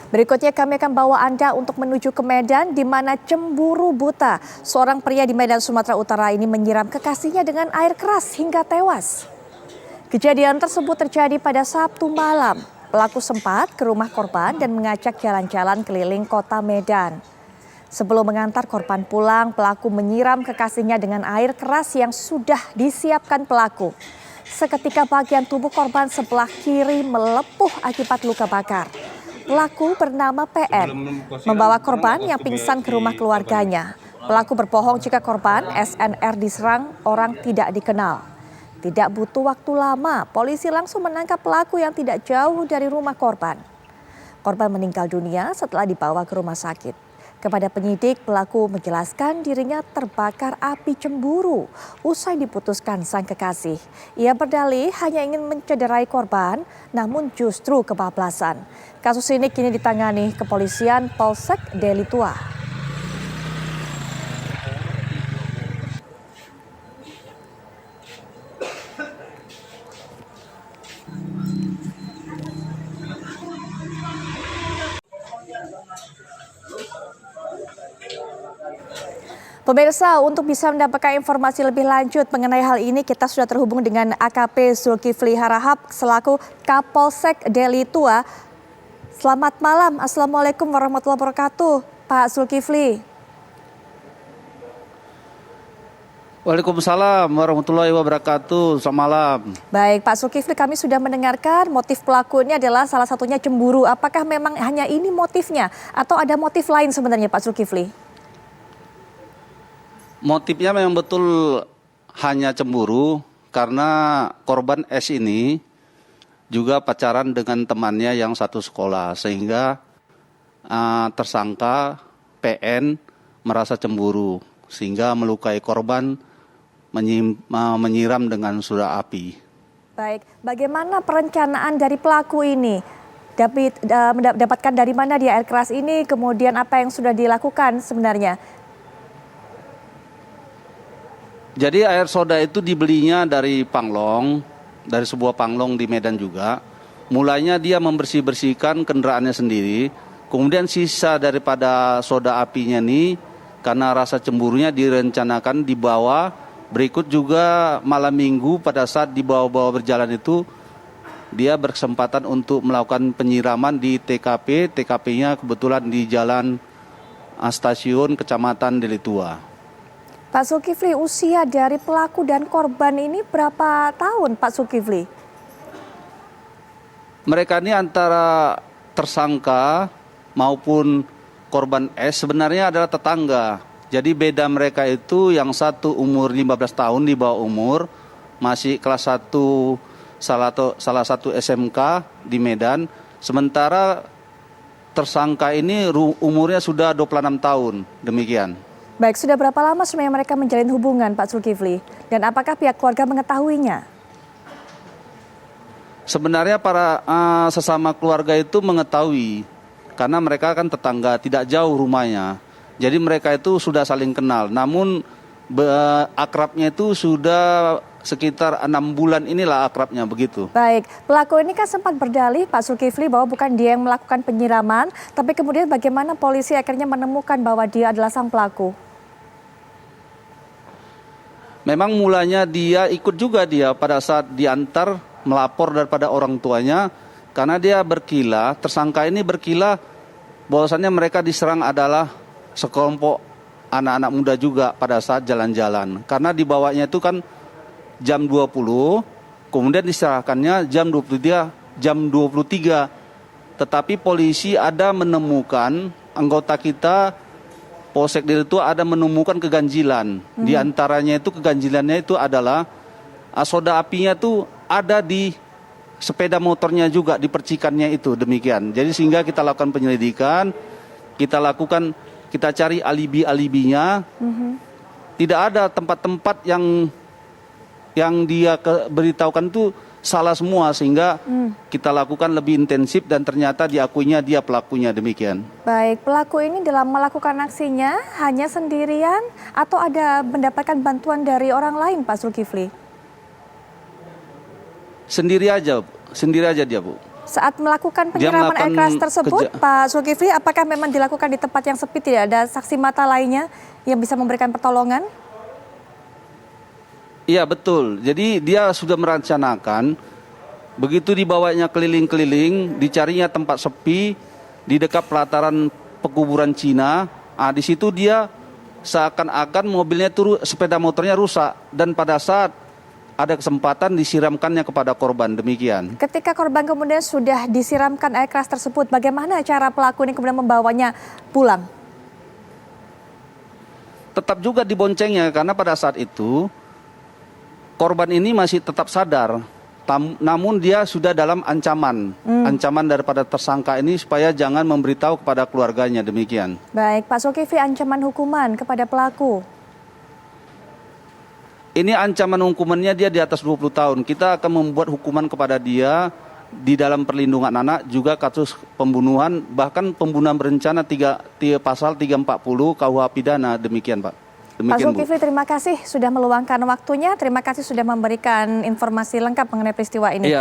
Berikutnya kami akan bawa Anda untuk menuju ke Medan di mana cemburu buta. Seorang pria di Medan, Sumatera Utara ini menyiram kekasihnya dengan air keras hingga tewas. Kejadian tersebut terjadi pada Sabtu malam. Pelaku sempat ke rumah korban dan mengajak jalan-jalan keliling kota Medan. Sebelum mengantar korban pulang, pelaku menyiram kekasihnya dengan air keras yang sudah disiapkan pelaku. Seketika bagian tubuh korban sebelah kiri melepuh akibat luka bakar. Pelaku bernama PN membawa korban yang pingsan ke rumah keluarganya. Pelaku berbohong jika korban SNR diserang orang tidak dikenal. Tidak butuh waktu lama, polisi langsung menangkap pelaku yang tidak jauh dari rumah korban. Korban meninggal dunia setelah dibawa ke rumah sakit. Kepada penyidik, pelaku menjelaskan dirinya terbakar api cemburu usai diputuskan sang kekasih. Ia berdalih hanya ingin mencederai korban, namun justru kebablasan. Kasus ini kini ditangani kepolisian Polsek Deli Tua. Pemirsa, untuk bisa mendapatkan informasi lebih lanjut mengenai hal ini, kita sudah terhubung dengan AKP Zulkifli Harahap selaku Kapolsek Deli Tua. Selamat malam, Assalamualaikum warahmatullahi wabarakatuh, Pak Zulkifli. Waalaikumsalam warahmatullahi wabarakatuh. Selamat malam. Baik, Pak Zulkifli, kami sudah mendengarkan motif pelakunya adalah salah satunya cemburu. Apakah memang hanya ini motifnya atau ada motif lain sebenarnya, Pak Zulkifli? Motifnya memang betul hanya cemburu karena korban S ini juga pacaran dengan temannya yang satu sekolah sehingga tersangka PN merasa cemburu sehingga melukai korban menyiram dengan soda api. Baik, bagaimana perencanaan dari pelaku ini? Mendapatkan dari mana dia air keras ini, kemudian apa yang sudah dilakukan sebenarnya? Jadi air soda itu dibelinya dari Panglong, dari sebuah Panglong di Medan juga. Mulanya dia membersih-bersihkan kendaraannya sendiri. Kemudian sisa daripada soda apinya nih, karena rasa cemburunya direncanakan dibawa. Berikut juga malam minggu pada saat dibawa-bawa berjalan itu, dia berkesempatan untuk melakukan penyiraman di TKP. TKP-nya kebetulan di jalan stasiun Kecamatan Deli Tua. Pak Zulkifli, usia dari pelaku dan korban ini berapa tahun, Pak Zulkifli? Mereka ini antara tersangka maupun korban S sebenarnya adalah tetangga. Jadi beda mereka itu yang satu umur 15 tahun di bawah umur, masih kelas 1 salah satu SMK di Medan. Sementara tersangka ini umurnya sudah 26 tahun, demikian. Baik, sudah berapa lama sebenarnya mereka menjalin hubungan, Pak Zulkifli? Dan apakah pihak keluarga mengetahuinya? Sebenarnya para sesama keluarga itu mengetahui, karena mereka kan tetangga, tidak jauh rumahnya. Jadi mereka itu sudah saling kenal, namun akrabnya itu sudah sekitar 6 bulan inilah akrabnya begitu. Baik, pelaku ini kan sempat berdalih Pak Zulkifli bahwa bukan dia yang melakukan penyiraman, tapi kemudian bagaimana polisi akhirnya menemukan bahwa dia adalah sang pelaku? Memang mulanya dia ikut juga dia pada saat diantar melapor daripada orang tuanya, karena dia berkila, tersangka ini berkila bahwasannya mereka diserang adalah sekelompok anak-anak muda juga pada saat jalan-jalan. Karena dibawanya itu kan jam 20, kemudian diserahkannya jam 23. Tetapi polisi ada menemukan anggota kita Polsek Deli Tua ada menemukan keganjilan. Di antaranya itu keganjilannya itu adalah soda apinya itu ada di sepeda motornya juga, di percikannya itu, demikian. Jadi sehingga kita lakukan penyelidikan, kita cari alibinya. Tidak ada tempat-tempat yang dia beritahukan itu salah semua, sehingga kita lakukan lebih intensif dan ternyata diakuinya dia pelakunya, demikian. Baik, pelaku ini dalam melakukan aksinya hanya sendirian atau ada mendapatkan bantuan dari orang lain, Pak Zulkifli? Sendiri aja dia, Bu. Saat melakukan Dia penyiraman air keras melakukan tersebut, Pak Zulkifli, apakah memang dilakukan di tempat yang sepi, tidak ada saksi mata lainnya yang bisa memberikan pertolongan? Iya betul, jadi dia sudah merencanakan, begitu dibawanya keliling-keliling, dicarinya tempat sepi, di dekat pelataran pekuburan Cina, di situ dia seakan-akan mobilnya itu sepeda motornya rusak, dan pada saat ada kesempatan disiramkannya kepada korban, demikian. Ketika korban kemudian sudah disiramkan air keras tersebut, bagaimana cara pelaku ini kemudian membawanya pulang? Tetap juga diboncengnya, karena pada saat itu korban ini masih tetap sadar, namun dia sudah dalam ancaman daripada tersangka ini supaya jangan memberitahu kepada keluarganya, demikian. Baik, Pak Zulkifli, ancaman hukuman kepada pelaku? Ini ancaman hukumannya dia di atas 20 tahun. Kita akan membuat hukuman kepada dia di dalam perlindungan anak, juga kasus pembunuhan, bahkan pembunuhan berencana pasal 340 KUH pidana, demikian Pak. Pak Zulkifli, terima kasih sudah meluangkan waktunya, terima kasih sudah memberikan informasi lengkap mengenai peristiwa ini. Iya.